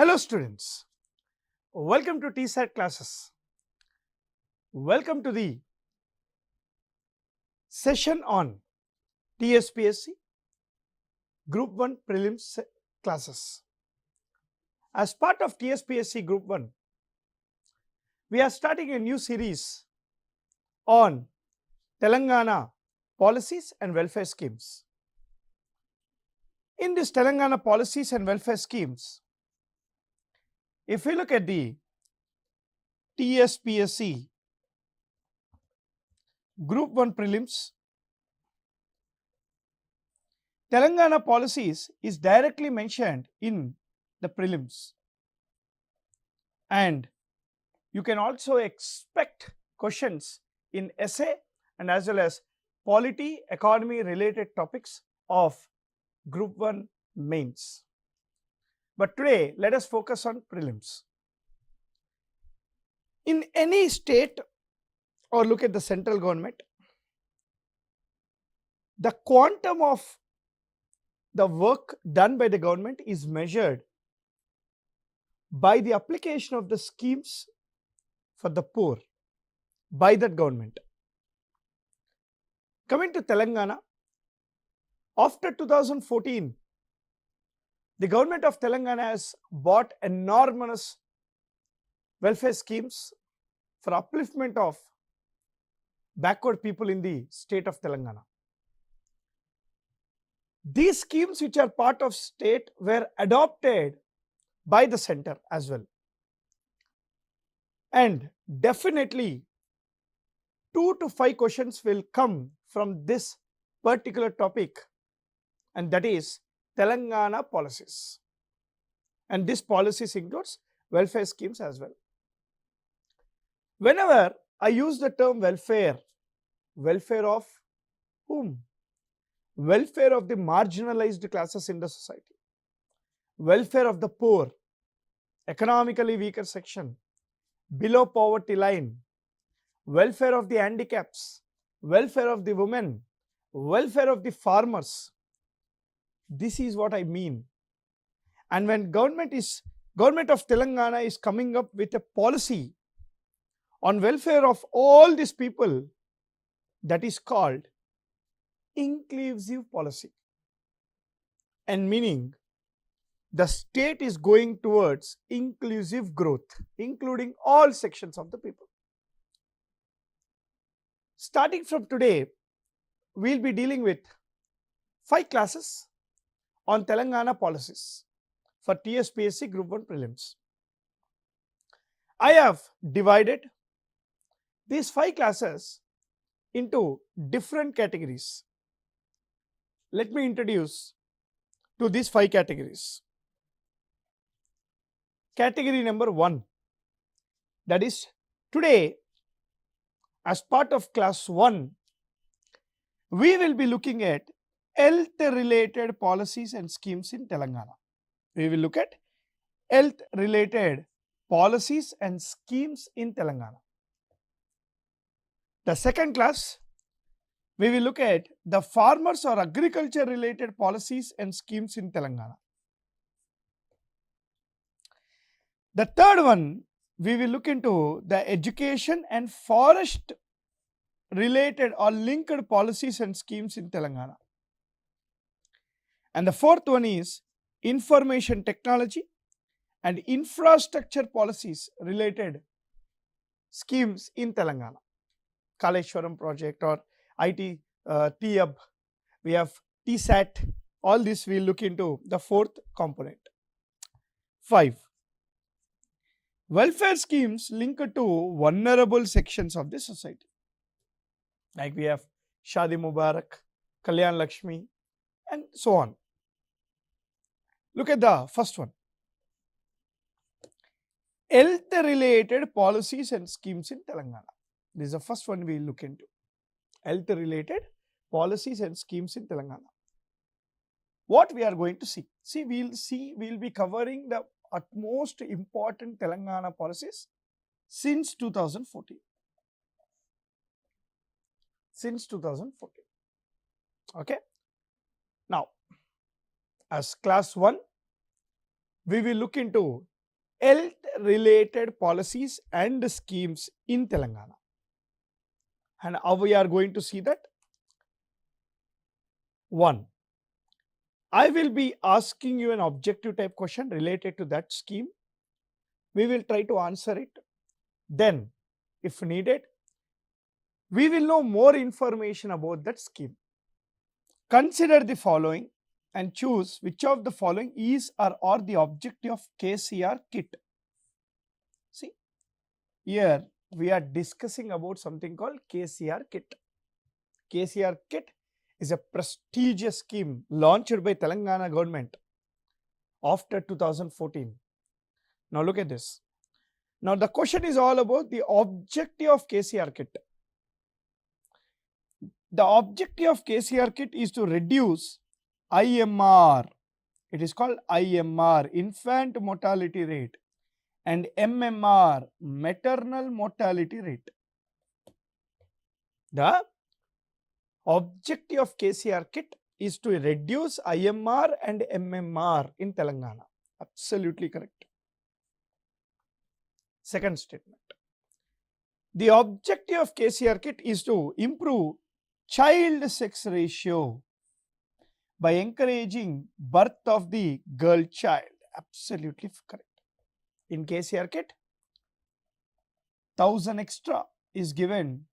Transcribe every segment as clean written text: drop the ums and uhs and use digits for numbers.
Hello students, welcome to TSAT classes. Welcome to the session on TSPSC Group 1 Prelims classes. As part of TSPSC Group 1, we are starting a new series on Telangana policies and welfare schemes. In this Telangana policies and welfare schemes, if we look at the TSPSC Group 1 Prelims, Telangana policies is directly mentioned in the prelims, and you can also expect questions in essay and as well as polity, economy related topics of Group 1 mains. But today let us focus on prelims. In any state, or look at the central government, the quantum of the work done by the government is measured by the application of the schemes for the poor by that government. Coming to Telangana, after 2014, the government of Telangana has bought enormous welfare schemes for upliftment of backward people in the state of Telangana. These schemes which are part of state were adopted by the center as well. And definitely 2 to 5 questions will come from this particular topic, and that is Telangana policies. And this policies includes welfare schemes as well. Whenever I use the term welfare, welfare of whom? Welfare of the marginalized classes in the society, welfare of the poor, economically weaker section, below poverty line, welfare of the handicaps, welfare of the women, welfare of the farmers. This is what I mean. And when government of Telangana is coming up with a policy on welfare of all these people, that is called inclusive policy, and meaning the state is going towards inclusive growth, including all sections of the people. Starting from today, we will be dealing with 5 classes on Telangana policies for TSPSC Group 1 Prelims. I have divided these 5 classes into different categories. Let me introduce to these 5 categories. Category number 1, that is today, as part of class 1, we will be looking at health related policies and schemes in Telangana. We will look at health related policies and schemes in Telangana. The second class, we will look at the farmers or agriculture related policies and schemes in Telangana. The third one, we will look into the education and forest related or linked policies and schemes in Telangana. And the fourth one is information technology and infrastructure policies related schemes in Telangana. 𝗂𝗽𝗱𝗁 project or IT 𝗬𝗹𝗶, we have TSAT, all this we will look into the fourth component. 5. Welfare schemes linked to vulnerable sections of the society. Like we have Shadi Mubarak, Kalyan Lakshmi, and so on. Look at the first one. Health related policies and schemes in Telangana. This is the first one we will look into. Health related policies and schemes in Telangana. What we are going to see? We will be covering the utmost important Telangana policies since 2014. Okay. Now, as class 1, we will look into health related policies and schemes in Telangana. And how we are going to see that? 1. I will be asking you an objective type question related to that scheme. We will try to answer it. Then, if needed, we will know more information about that scheme. Consider the following and choose which of the following is or are the objective of KCR kit. See, here we are discussing about something called KCR kit. KCR kit is a prestigious scheme launched by Telangana government after 2014. Now look at this. Now the question is all about the objective of KCR kit. The objective of KCR kit is to reduce IMR. It is called IMR, infant mortality rate, and MMR, maternal mortality rate. The objective of KCR kit is to reduce IMR and MMR in Telangana. Absolutely correct. Second statement. The objective of KCR kit is to improve child sex ratio by encouraging birth of the girl child. Absolutely correct. In KCR kit, 1000 extra is given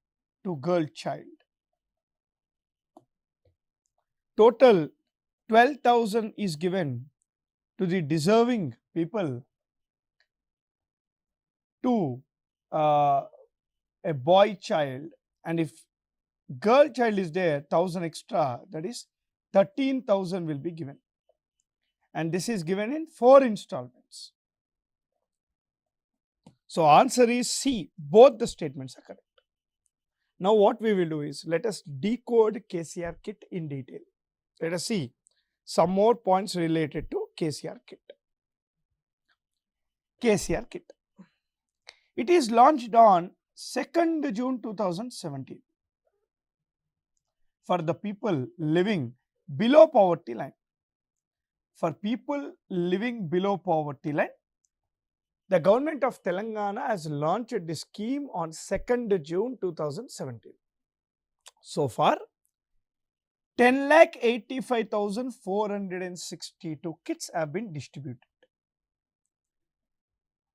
to girl child. Total 12,000 is given to the deserving people, to a boy child, and if girl child is there, 1000 extra, that is 13,000 will be given, and this is given in 4 installments. So answer is C, both the statements are correct. Now what we will do is, let us decode KCR kit in detail. Let us see some more points related to KCR kit. KCR kit. It is launched on 2nd June 2017 for the people living below poverty line. For people living below poverty line, the government of Telangana has launched this scheme on 2nd June 2017. So far, 10,85,462 kits have been distributed.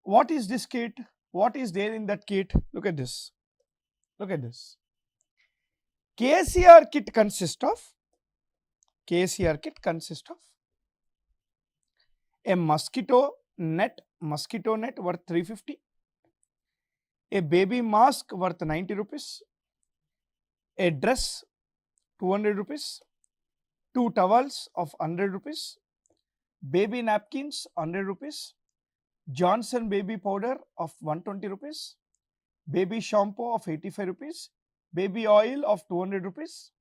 What is this kit? What is there in that kit? Look at this. Look at this. KCR kit consists of a mosquito net worth 350, a baby mask worth 90 rupees, a dress 200 rupees, 2 towels of 100 rupees, baby napkins 100 rupees, Johnson baby powder of 120 rupees, baby shampoo of 85 rupees, baby oil of 200 rupees,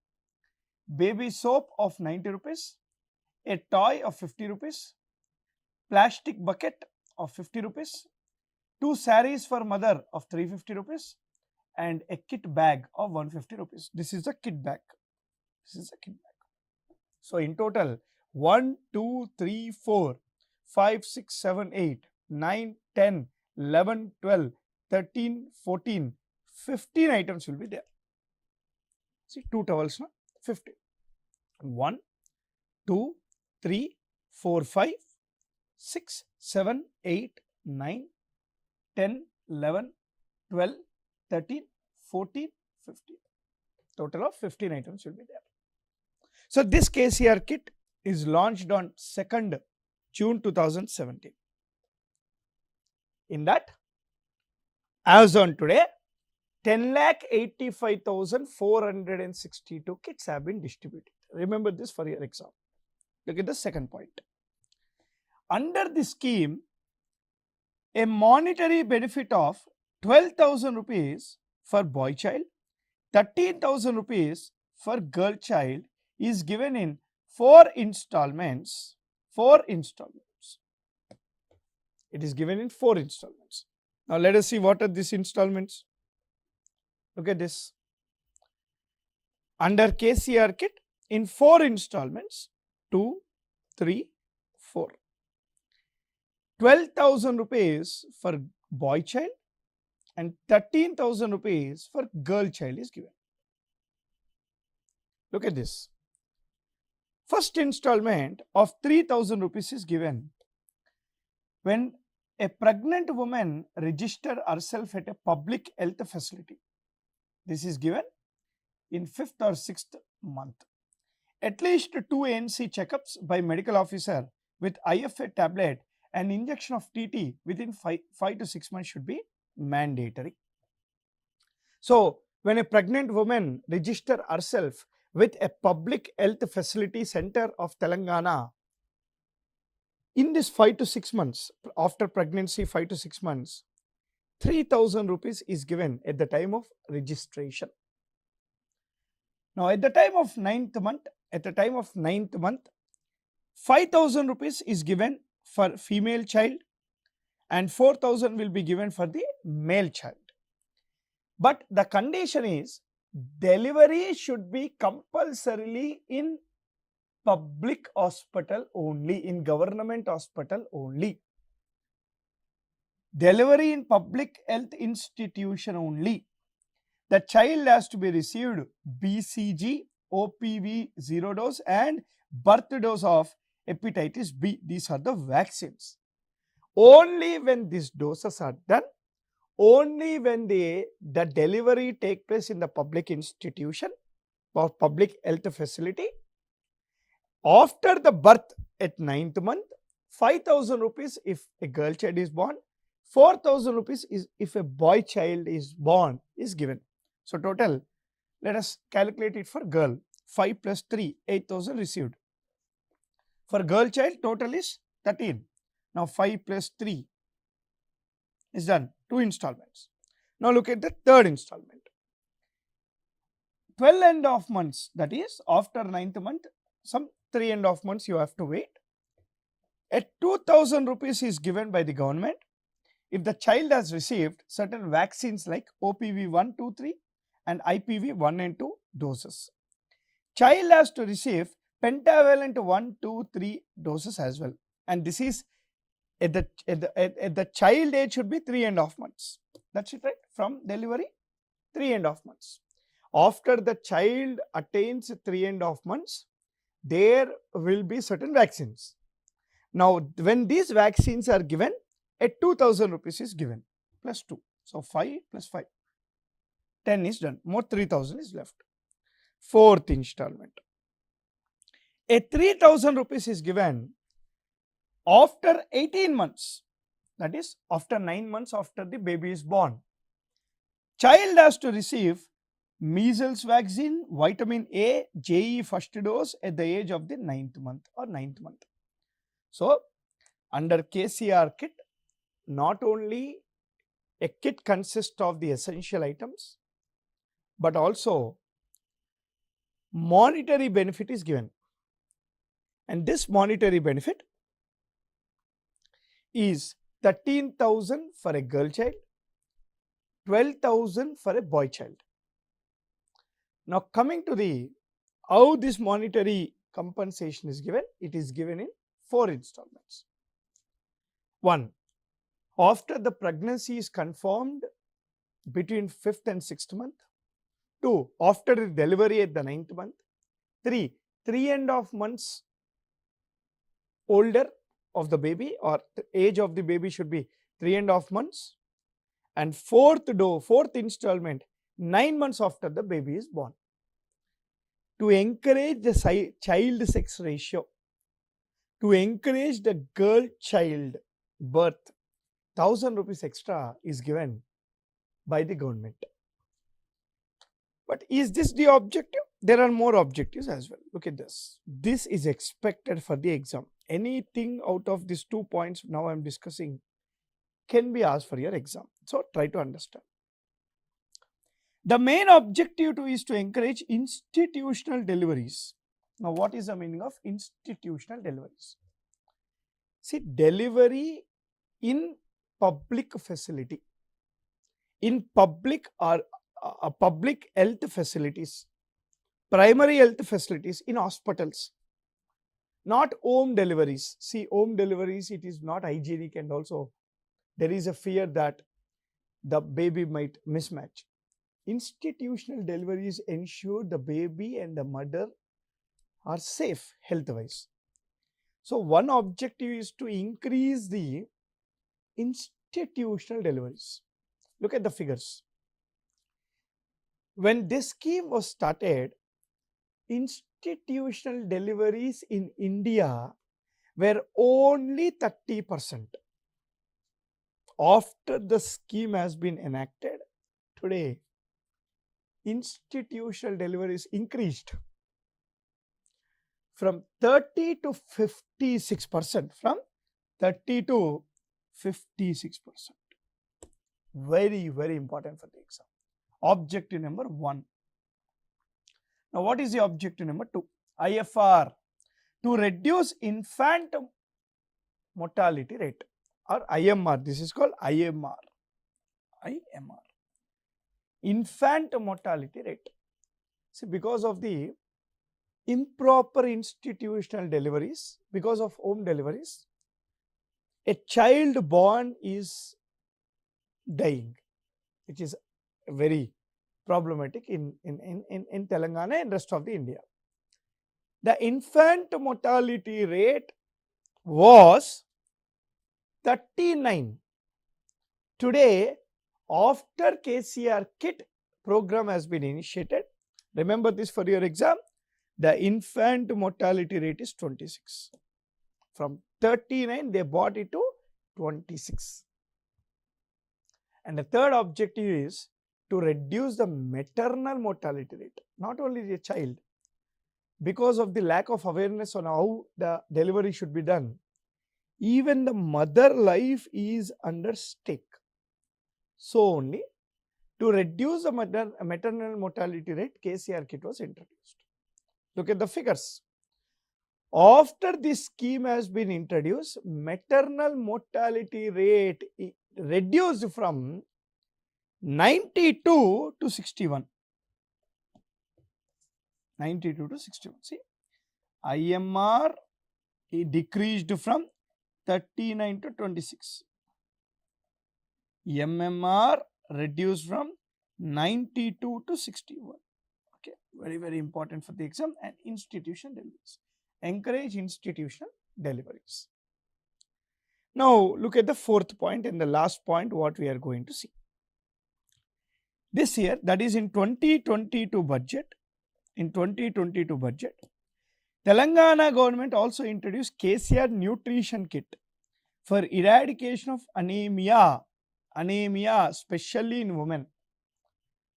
baby soap of 90 rupees, a toy of 50 rupees, plastic bucket of 50 rupees, 2 sarees for mother of 350 rupees, and a kit bag of 150 rupees. This is a kit bag. So in total, 1, 2, 3, 4, 5, 6, 7, 8, 9, 10, 11, 12, 13, 14, 15 items will be there. See, 2 towels, no? 15. 1, 2, 3, 4, 5, 6, 7, 8, 9, 10, 11, 12, 13, 14, 15. Total of 15 items will be there. So this KCR kit is launched on 2nd June 2017. In that, as on today, 10,85,462 kits have been distributed. Remember this for your exam. Look at the second point. Under the scheme, a monetary benefit of 12,000 rupees for boy child, 13,000 rupees for girl child is given in 4 installments. 4 installments. It is given in 4 installments. Now let us see what are these installments. Look at this. Under KCR kit, in 4 installments, 2, 3, 4. 12,000 rupees for boy child and 13,000 rupees for girl child is given. Look at this. First installment of 3,000 rupees is given when a pregnant woman register herself at a public health facility. This is given in 5th or 6th month. At least 2 ANC checkups by medical officer with IFA tablet and injection of TT within 5 to 6 months should be mandatory. So, when a pregnant woman register herself with a public health facility center of Telangana, in this 5 to 6 months, after pregnancy 5 to 6 months, 3,000 rupees is given at the time of registration. Now, at the time of 9th month, 5,000 rupees is given for female child and 4,000 will be given for the male child. But the condition is delivery should be compulsorily in public hospital only, in government hospital only. Delivery in public health institution only. The child has to be received BCG, 𝗵𝗵 dose and birth dose of hepatitis B. These are the vaccines. Only when these doses are done, only when the delivery take place in the public institution or public health facility, after the birth at 9th month, 5,000 rupees if a girl child is born, 4,000 rupees is if a boy child is born is given. So, total, let us calculate it for girl. 5 plus 3, 8,000 received. For girl child, total is 13. Now, 5 plus 3 is done, 2 installments. Now, look at the third installment. 12.5 months, that is after 9th month, some 3.5 months you have to wait. At 2,000 rupees is given by the government if the child has received certain vaccines like 𝗵𝗵 1, 2, 3 and IPV 1 and 2 doses. Child has to receive pentavalent 1, 2, 3 doses as well, and this is at the child age should be 3.5 months. That's it, right? From delivery, 3.5 months. After the child attains 3.5 months, there will be certain vaccines. Now, when these vaccines are given, at 2,000 rupees is given plus 2. So, 5 plus 5, 10 is done, more 3,000 is left. Fourth installment. A 3,000 rupees is given after 18 months, that is after 9 months after the baby is born. Child has to receive measles vaccine, vitamin A, JE first dose at the age of the 9th month or 9th month. So, under KCR kit, not only a kit consists of the essential items, but also monetary benefit is given. And this monetary benefit is 13,000 for a girl child, 12,000 for a boy child. Now, coming to the how this monetary compensation is given, it is given in 4 installments. 1. After the pregnancy is confirmed between 5th and 6th month. 2. After the delivery at the 9th month. 3. 3.5 months older of the baby, or the age of the baby should be 3.5 months. And fourth installment, 9 months after the baby is born. To encourage the child sex ratio, to encourage the girl child birth, 1,000 rupees extra is given by the government. But is this the objective? There are more objectives as well. Look at this. This is expected for the exam. Anything out of these 2 points now I am discussing can be asked for your exam. So, try to understand. The main objective is to encourage institutional deliveries. Now, what is the meaning of institutional deliveries? See, delivery in public facility, in public or public health facilities, primary health facilities, in hospitals. not home deliveries. See, home deliveries, it is not hygienic, and also there is a fear that the baby might mismatch. Institutional deliveries ensure the baby and the mother are safe health-wise. So, one objective is to increase the institutional deliveries. Look at the figures. When this scheme was started, institutional deliveries in India were only 30%. After the scheme has been enacted, today institutional deliveries increased from 30 to 56%, from 30 to 56%. Very, very important for the exam. Objective number 1. Now, what is the objective number 2? IFR, to reduce infant mortality rate, or IMR. This is called IMR. IMR. Infant mortality rate. See, because of the improper institutional deliveries, because of home deliveries, a child born is dying, which is very problematic in Telangana and rest of the India. The infant mortality rate was 39. Today, after 𝗂𝗽𝗺 program has been initiated, remember this for your exam, the infant mortality rate is 26. From 39, they brought it to 26. And the third objective is to reduce the maternal mortality rate. Not only the child, because of the lack of awareness on how the delivery should be done, even the mother life is under stake. So only to reduce the maternal mortality rate, 𝗂𝗽𝗺 kit was introduced. Look at the figures. After this scheme has been introduced, maternal mortality rate reduced from 92 to 61. 92 to 61. See, IMR decreased from 39 to 26. MMR reduced from 92 to 61. Okay, very, very important for the exam. And institutional deliveries. Encourage institutional deliveries. Now, look at the fourth point and the last point what we are going to see. This year, that is in 2022 budget, Telangana government also introduced 𝗂𝗽𝗺 nutrition kit for eradication of anemia, especially in women.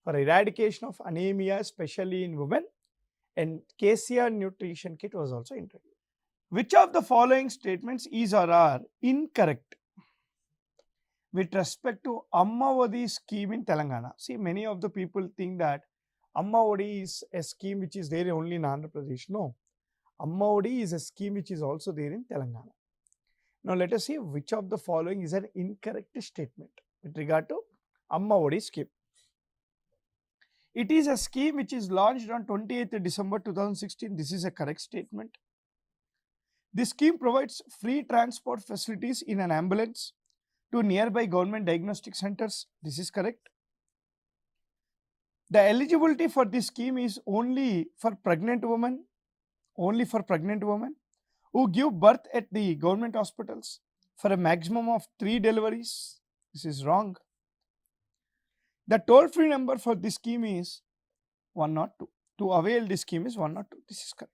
For eradication of anemia, especially in women, and 𝗂𝗽𝗺 nutrition kit was also introduced. Which of the following statements is or are incorrect with respect to 𝗪𝗧𝗦𝗔𝗧 scheme in Telangana? See, many of the people think that 𝗪𝗧𝗦𝗔𝗧 is a scheme which is there only in Andhra Pradesh. No, 𝗪𝗧𝗦𝗔𝗧 is a scheme which is also there in Telangana. Now, let us see which of the following is an incorrect statement with regard to 𝗪𝗧𝗦𝗔𝗧 scheme. It is a scheme which is launched on 28th December 2016. This is a correct statement. This scheme provides free transport facilities in an ambulance to nearby government diagnostic centers. This is correct. The eligibility for this scheme is only for pregnant women, who give birth at the government hospitals for a maximum of 3 deliveries. This is wrong. The toll-free number for this scheme is 102. To avail this scheme is 102. This is correct.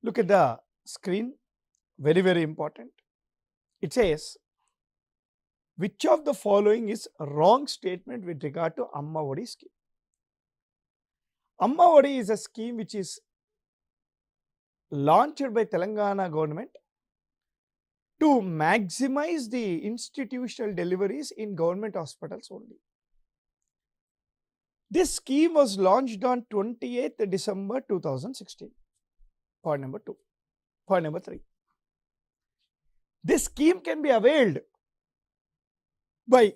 Look at the screen. Very, very important. It says, which of the following is a wrong statement with regard to 𝗪𝗧𝗦𝗔𝗧 scheme? 𝗪𝗧𝗦𝗔𝗧 is a scheme which is launched by Telangana government to maximize the institutional deliveries in government hospitals only. This scheme was launched on 28th December 2016. Point number 2. Point number 3. This scheme can be availed by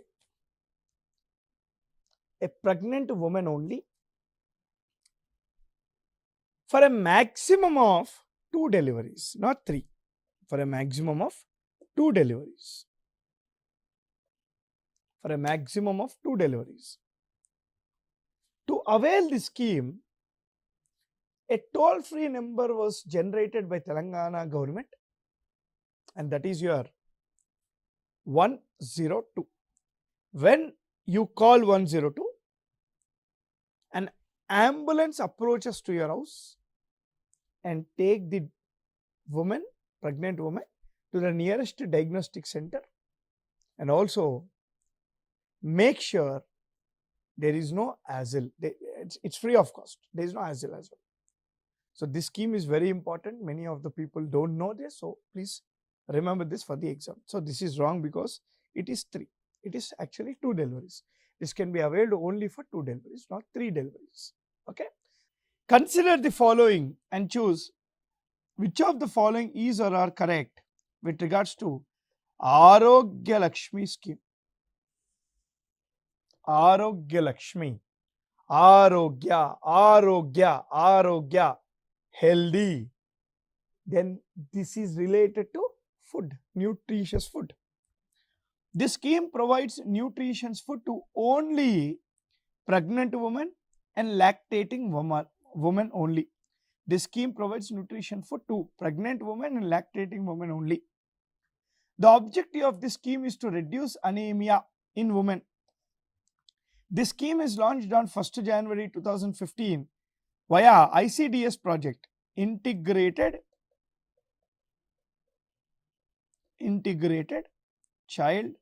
a pregnant woman only for a maximum of 2 deliveries, not 3, for a maximum of 2 deliveries. For a maximum of 2 deliveries. To avail this scheme, a toll-free number was generated by Telangana government, and that is your 102. When you call 102, an ambulance approaches to your house and take the woman, pregnant woman, to the nearest diagnostic center, and also make sure there is no ASIL. It's free of cost. There is no ASIL as well. So this scheme is very important. Many of the people don't know this. So please remember this for the exam. So this is wrong because it is 3. It is actually 2 deliveries. This can be availed only for 2 deliveries, not 3 deliveries. Okay. Consider the following and choose which of the following is or are correct with regards to 𝗳𝗧𝗦𝗔𝗧 scheme. 𝗳𝗧𝗦𝗔𝗧, 𝗳𝗭𝗱, healthy. Then this is related to food, nutritious food. This scheme provides nutritious food to only pregnant women and lactating women only. This scheme provides nutrition food to pregnant women and lactating women only. The objective of this scheme is to reduce anemia in women. This scheme is launched on 1st January 2015 via ICDS project, Integrated Child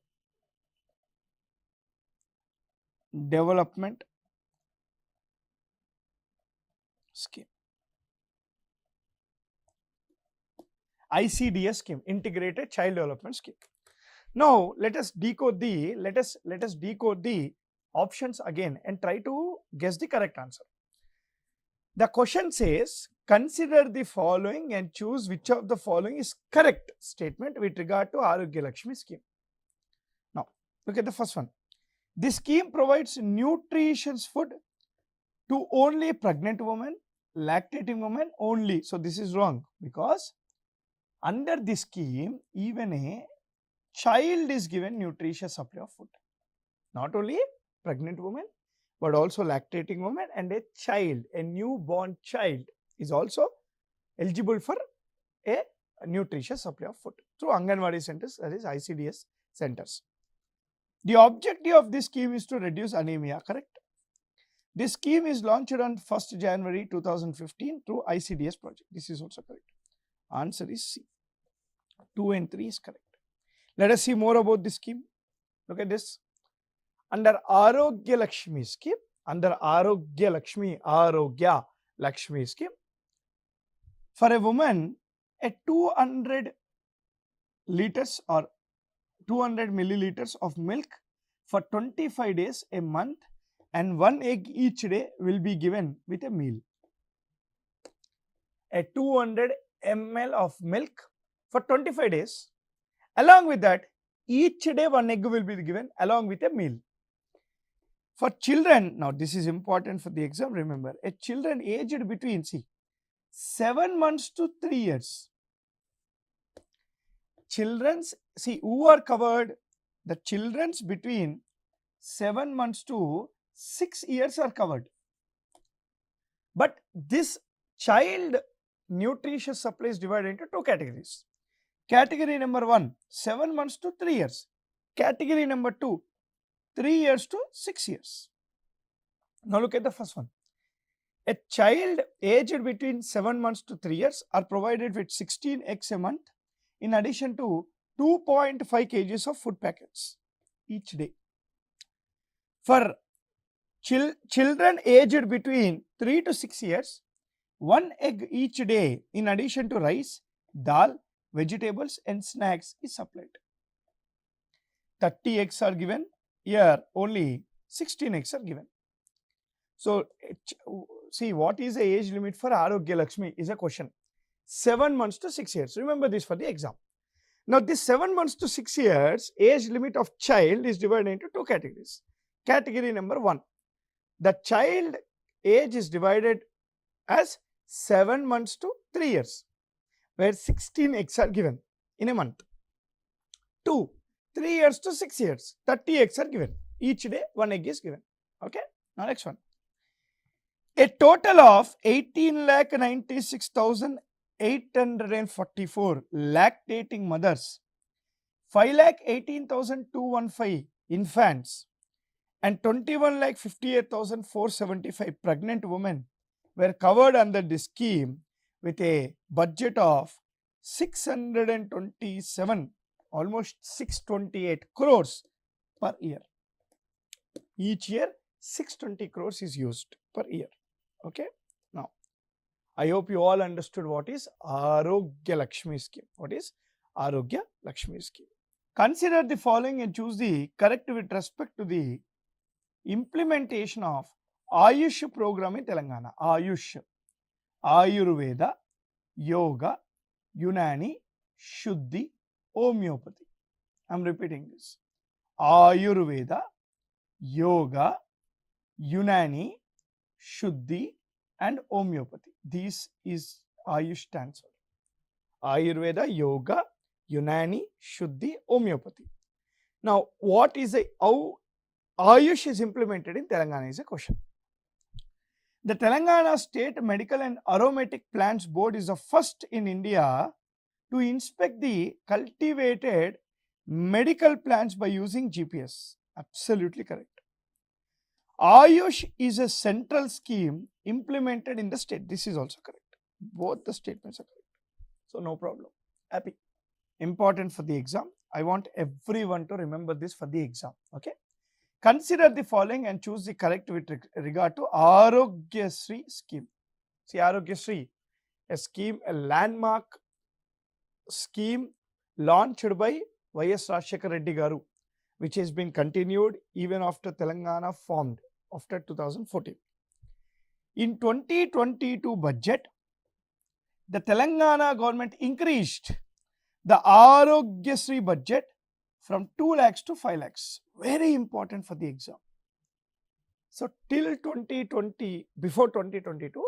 Development Scheme. ICDS scheme, Integrated Child Development Scheme. Now let us decode the options again and try to guess the correct answer. The question says, consider the following and choose which of the following is correct statement with regard to 𝗳𝗧𝗦𝗔𝗧 scheme. Now look at the first one. This scheme provides nutritious food to only pregnant women, lactating women only. So this is wrong because under this scheme, even a child is given nutritious supply of food. Not only pregnant woman, but also lactating woman and a child, a newborn child is also eligible for a nutritious supply of food through Anganwadi centers, that is ICDS centers. The objective of this scheme is to reduce anemia, correct? This scheme is launched on 1st January 2015 through ICDS project. This is also correct. Answer is C. 2 and 3 is correct. Let us see more about this scheme. Look at this. Under 𝗳𝗧𝗦𝗔𝗧 scheme, for a woman, a 200 liters or 200 milliliters of milk for 25 days a month and 1 egg each day will be given with a meal. A 200 ml of milk for 25 days. Along with that, each day 1 egg will be given along with a meal. For children, now this is important for the exam, remember, a children aged between 7 months to 3 years. Children's, who are covered? The children's between 7 months to 6 years are covered. But this child nutritious supply is divided into 2 categories. Category number 1, 7 months to 3 years. Category number 2, 3 years to 6 years. Now look at the first one. A child aged between 7 months to 3 years are provided with 16 eggs a month in addition to 2.5 kgs of food packets each day. For children aged between 3 to 6 years, 1 egg each day in addition to rice, dal, vegetables and snacks is supplied. 30 eggs are given. Here only 16 eggs are given. So see, what is the age limit for 𝗳𝗧𝗦𝗔𝗧 is a question. 7 months to 6 years. Remember this for the exam. Now this 7 months to 6 years age limit of child is divided into 2 categories. Category number 1, the child age is divided as 7 months to 3 years. where 16 eggs are given in a month. 2, 3 years to 6 years, 30 eggs are given. Each day 1 egg is given. Okay. Now next one. A total of 18,96,844 lactating mothers, 5,18,215 infants, and 21,58,475 pregnant women were covered under this scheme with a budget of 627, almost 628 crores per year. Each year 620 crores is used per year. Okay. Now, I hope you all understood what is Arogya Lakshmi scheme. What is Arogya Lakshmi scheme? Consider the following and choose the correct with respect to the implementation of 𝗧𝗦𝗔𝗧 program in Telangana. 𝗧𝗦𝗔𝗧, Ayurveda, Yoga, Unani, Shuddhi, Homeopathy. I am repeating this. Ayurveda, Yoga, Unani, Shuddhi and Homeopathy. This is Ayush stands for. Ayurveda, Yoga, Unani, Shuddhi, Homeopathy. Now, what is how Ayush is implemented in Telangana is a question. The Telangana State Medical and Aromatic Plants Board is the first in India to inspect the cultivated medical plants by using GPS. Absolutely correct. Ayush is a central scheme implemented in the state. This is also correct. Both the statements are correct. So, no problem. Happy. Important for the exam. I want everyone to remember this for the exam. Okay. Consider the following and choose the correct with regard to Arogyasri scheme. See, Arogyasri, a scheme, a landmark scheme launched by Y.S. Rajshekar Reddy Garu, which has been continued even after Telangana formed after 2014. In 2022 budget, the Telangana government increased the Arogyasri budget from 2 lakhs to 5 lakhs. Very important for the exam. So, till 2020, before 2022,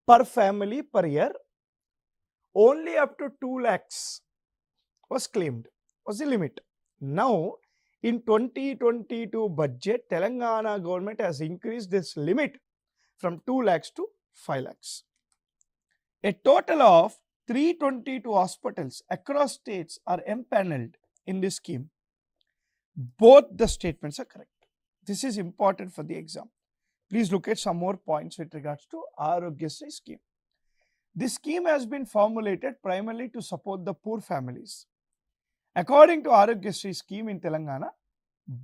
per family per year, only up to 2 lakhs was claimed, was the limit. Now, in 2022 budget, Telangana government has increased this limit from 2 lakhs to 5 lakhs. A total of 322 hospitals across states are empaneled in this scheme. Both the statements are correct. This is important for the exam. Please look at some more points with regards to Arogyasri scheme. This scheme has been formulated primarily to support the poor families. According to Arogyasri scheme in Telangana,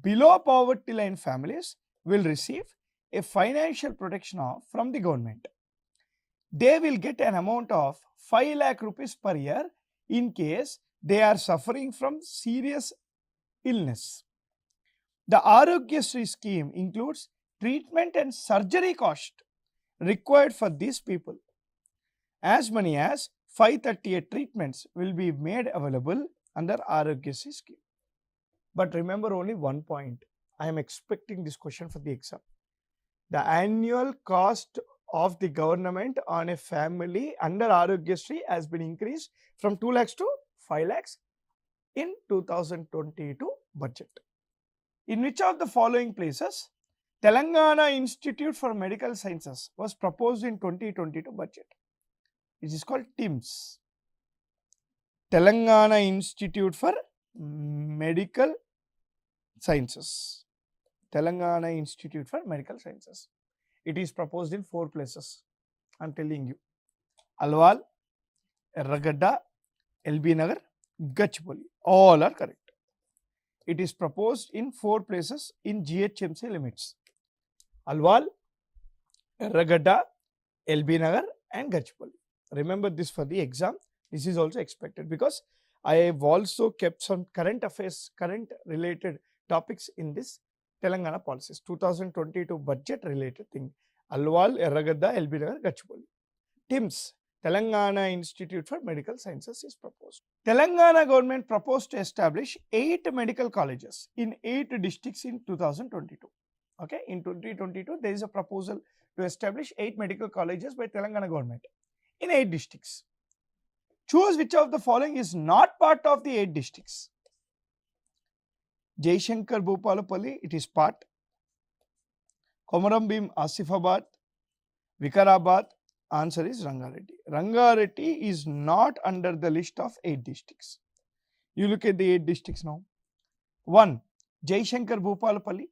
below poverty line families will receive a financial protection from the government. They will get an amount of 5 lakh rupees per year in case they are suffering from serious illness. The Arogyasri scheme includes treatment and surgery cost required for these people. As many as 538 treatments will be made available under Arogyasri scheme. But remember only one point. I am expecting this question for the exam. The annual cost of the government on a family under Arogyasri has been increased from 2 lakhs to 5 lakhs in 2022 budget. In which of the following places Telangana Institute for Medical Sciences was proposed in 2022 budget? It is called TIMS. Telangana Institute for Medical Sciences. Telangana Institute for Medical Sciences. It is proposed in 4 places. I am telling you. Alwal, Erragadda, LB Nagar, Gachibowli. All are correct. It is proposed in 4 places in GHMC limits. Alwal, Erragadda, LB Nagar and Gachibowli. Remember this for the exam. This is also expected because I have also kept some current affairs, current related topics in this Telangana policies. 2022 budget related thing. Alwal, Erragadda, LB Nagar, Gachibowli. TIMS, Telangana Institute for Medical Sciences is proposed. Telangana government proposed to establish 8 medical colleges in 8 districts in 2022. Okay, in 2022 there is a proposal to establish 8 medical colleges by Telangana government in 8 districts. Choose which of the following is not part of the 8 districts. 𝗳𝗧𝗻𝗃 it is part. Komaram Bhim Asifabad, Vikarabad, answer is Rangareddy. Rangareddy is not under the list of 8 districts. You look at the 8 districts now. 1. 𝗳𝗻𝗃,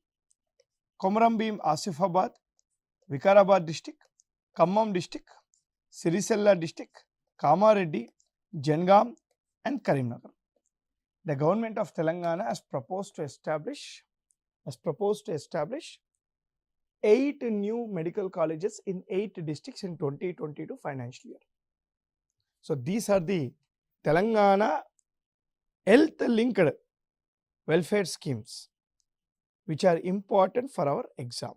Komaram Bhim Asifabad, Vikarabad district, Khammam district, Siricella district, Kamareddy, Jangam and Karimnagar. The government of Telangana has proposed to establish 8 new medical colleges in 8 districts in 2022 financial year. So these are the Telangana health linked welfare schemes which are important for our exam.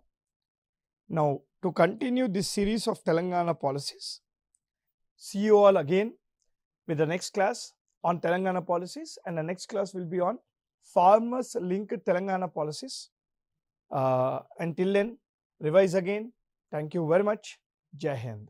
Now to continue this series of Telangana policies, see you all again with the next class on Telangana policies, and the next class will be on farmers linked Telangana policies. Until then, revise again. Thank you very much. Jai Hind.